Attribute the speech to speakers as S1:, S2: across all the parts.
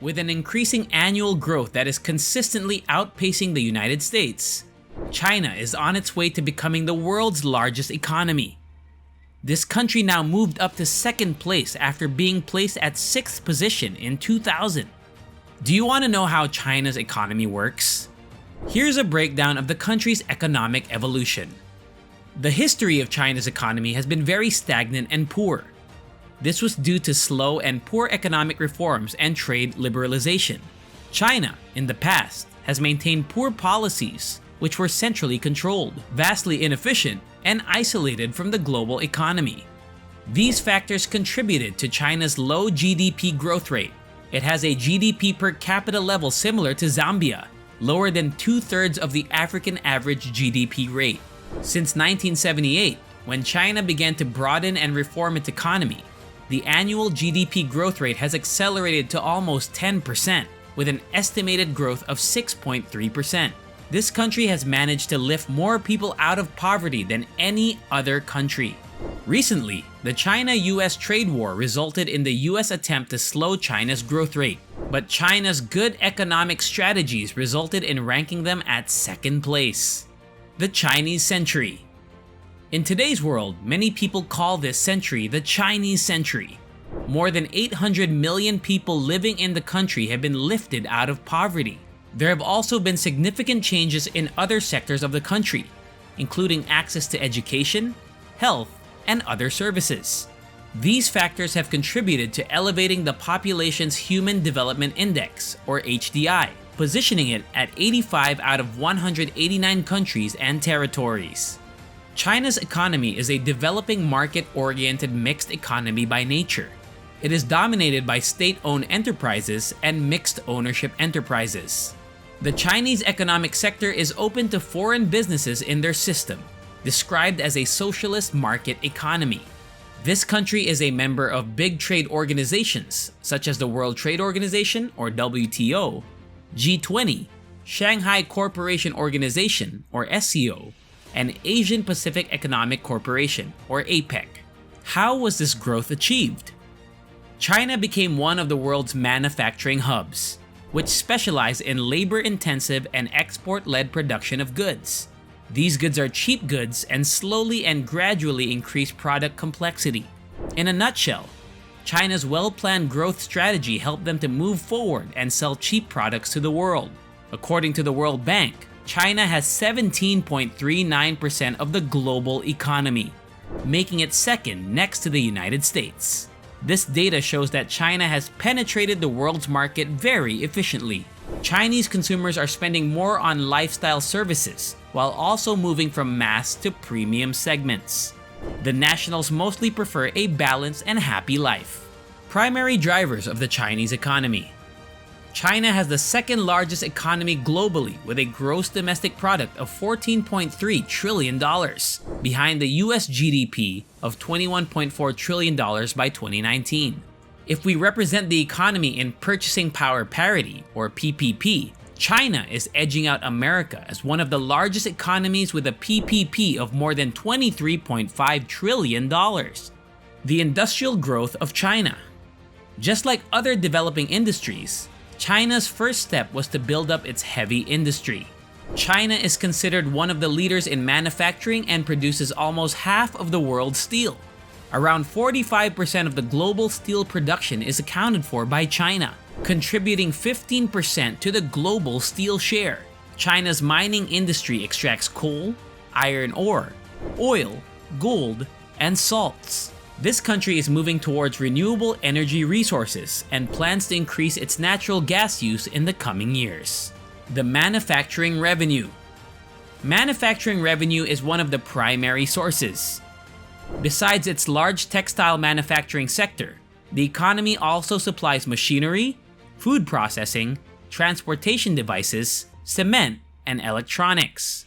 S1: With an increasing annual growth that is consistently outpacing the United States, China is on its way to becoming the world's largest economy. This country now moved up to second place after being placed at sixth position in 2000. Do you want to know how China's economy works? Here's a breakdown of the country's economic evolution. The history of China's economy has been very stagnant and poor. This was due to slow and poor economic reforms and trade liberalization. China, in the past, has maintained poor policies, which were centrally controlled, vastly inefficient, and isolated from the global economy. These factors contributed to China's low GDP growth rate. It has a GDP per capita level similar to Zambia, lower than 2/3 of the African average GDP rate. Since 1978, when China began to broaden and reform its economy, the annual GDP growth rate has accelerated to almost 10%, with an estimated growth of 6.3%. This country has managed to lift more people out of poverty than any other country. Recently, the China-US trade war resulted in the US attempt to slow China's growth rate, but China's good economic strategies resulted in ranking them at second place. The Chinese Century. In today's world, many people call this century the Chinese Century. More than 800 million people living in the country have been lifted out of poverty. There have also been significant changes in other sectors of the country, including access to education, health, and other services. These factors have contributed to elevating the population's Human Development Index, or HDI, positioning it at 85 out of 189 countries and territories. China's economy is a developing market-oriented mixed economy by nature. It is dominated by state-owned enterprises and mixed ownership enterprises. The Chinese economic sector is open to foreign businesses in their system, described as a socialist market economy. This country is a member of big trade organizations such as the World Trade Organization, or WTO, G20, Shanghai Cooperation Organization, or SCO, and Asian Pacific Economic Corporation, or APEC. How was this growth achieved? China became one of the world's manufacturing hubs, which specialize in labor-intensive and export-led production of goods. These goods are cheap goods and slowly and gradually increase product complexity. In a nutshell, China's well-planned growth strategy helped them to move forward and sell cheap products to the world. According to the World Bank, China has 17.39% of the global economy, making it second next to the United States. This data shows that China has penetrated the world's market very efficiently. Chinese consumers are spending more on lifestyle services, while also moving from mass to premium segments. The nationals mostly prefer a balanced and happy life. Primary drivers of the Chinese economy. China has the second largest economy globally with a gross domestic product of $14.3 trillion, behind the US GDP of $21.4 trillion by 2019. If we represent the economy in purchasing power parity, or PPP, China is edging out America as one of the largest economies with a PPP of more than $23.5 trillion. The industrial growth of China. Just like other developing industries, China's first step was to build up its heavy industry. China is considered one of the leaders in manufacturing and produces almost half of the world's steel. Around 45% of the global steel production is accounted for by China, contributing 15% to the global steel share. China's mining industry extracts coal, iron ore, oil, gold, and salts. This country is moving towards renewable energy resources and plans to increase its natural gas use in the coming years. The manufacturing revenue. Manufacturing revenue is one of the primary sources. Besides its large textile manufacturing sector, the economy also supplies machinery, food processing, transportation devices, cement, and electronics.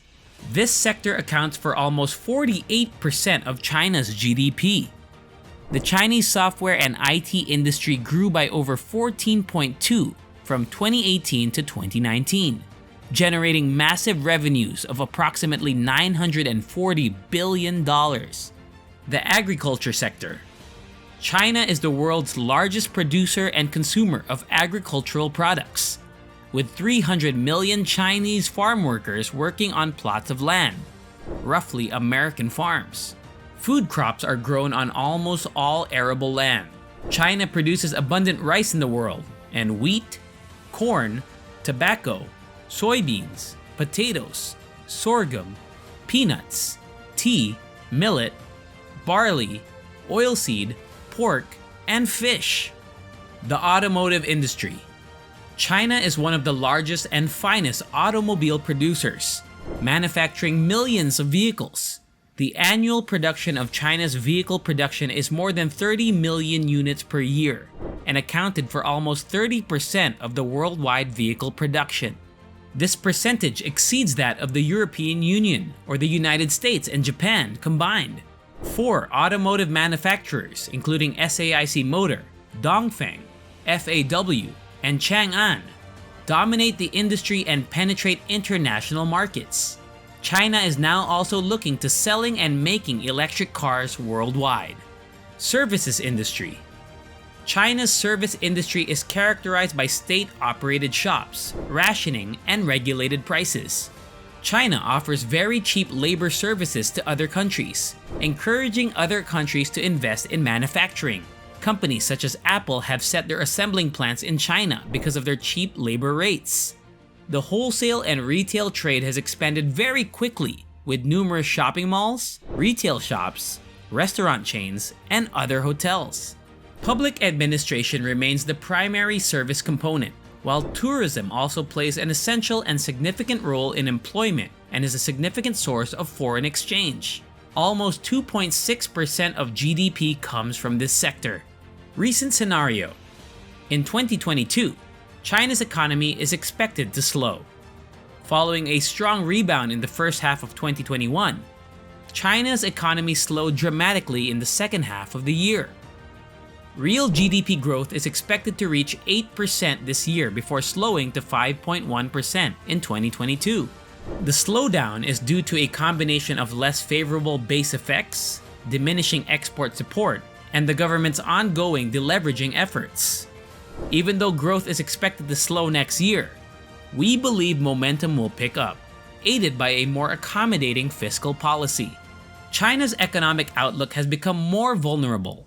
S1: This sector accounts for almost 48% of China's GDP. The Chinese software and IT industry grew by over 14.2% from 2018 to 2019, generating massive revenues of approximately $940 billion. The agriculture sector. China is the world's largest producer and consumer of agricultural products, with 300 million Chinese farm workers working on plots of land, roughly American farms. Food crops are grown on almost all arable land. China produces abundant rice in the world, and wheat, corn, tobacco, soybeans, potatoes, sorghum, peanuts, tea, millet, barley, oilseed, pork, and fish. The automotive industry. China is one of the largest and finest automobile producers, manufacturing millions of vehicles. The annual production of China's vehicle production is more than 30 million units per year and accounted for almost 30% of the worldwide vehicle production. This percentage exceeds that of the European Union or the United States and Japan combined. 4 automotive manufacturers, including SAIC Motor, Dongfeng, FAW, and Chang'an, dominate the industry and penetrate international markets. China is now also looking to selling and making electric cars worldwide. Services industry. China's service industry is characterized by state-operated shops, rationing, and regulated prices. China offers very cheap labor services to other countries, encouraging other countries to invest in manufacturing. Companies such as Apple have set their assembling plants in China because of their cheap labor rates. The wholesale and retail trade has expanded very quickly, with numerous shopping malls, retail shops, restaurant chains, and other hotels. Public administration remains the primary service component, while tourism also plays an essential and significant role in employment and is a significant source of foreign exchange. Almost 2.6% of GDP comes from this sector. Recent scenario. In 2022, China's economy is expected to slow. Following a strong rebound in the first half of 2021, China's economy slowed dramatically in the second half of the year. Real GDP growth is expected to reach 8% this year before slowing to 5.1% in 2022. The slowdown is due to a combination of less favorable base effects, diminishing export support, and the government's ongoing deleveraging efforts. Even though growth is expected to slow next year, we believe momentum will pick up, aided by a more accommodating fiscal policy. China's economic outlook has become more vulnerable.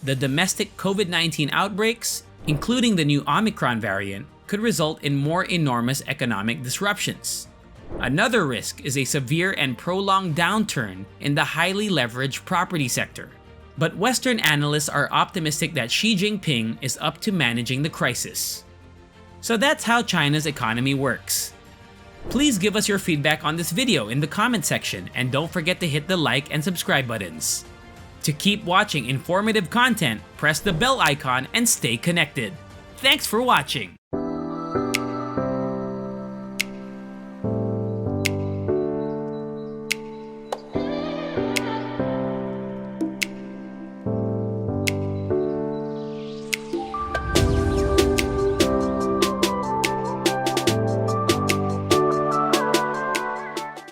S1: The domestic COVID-19 outbreaks, including the new Omicron variant, could result in more enormous economic disruptions. Another risk is a severe and prolonged downturn in the highly leveraged property sector. But Western analysts are optimistic that Xi Jinping is up to managing the crisis. So that's how China's economy works. Please give us your feedback on this video in the comment section, and don't forget to hit the like and subscribe buttons. To keep watching informative content, press the bell icon and stay connected. Thanks for watching!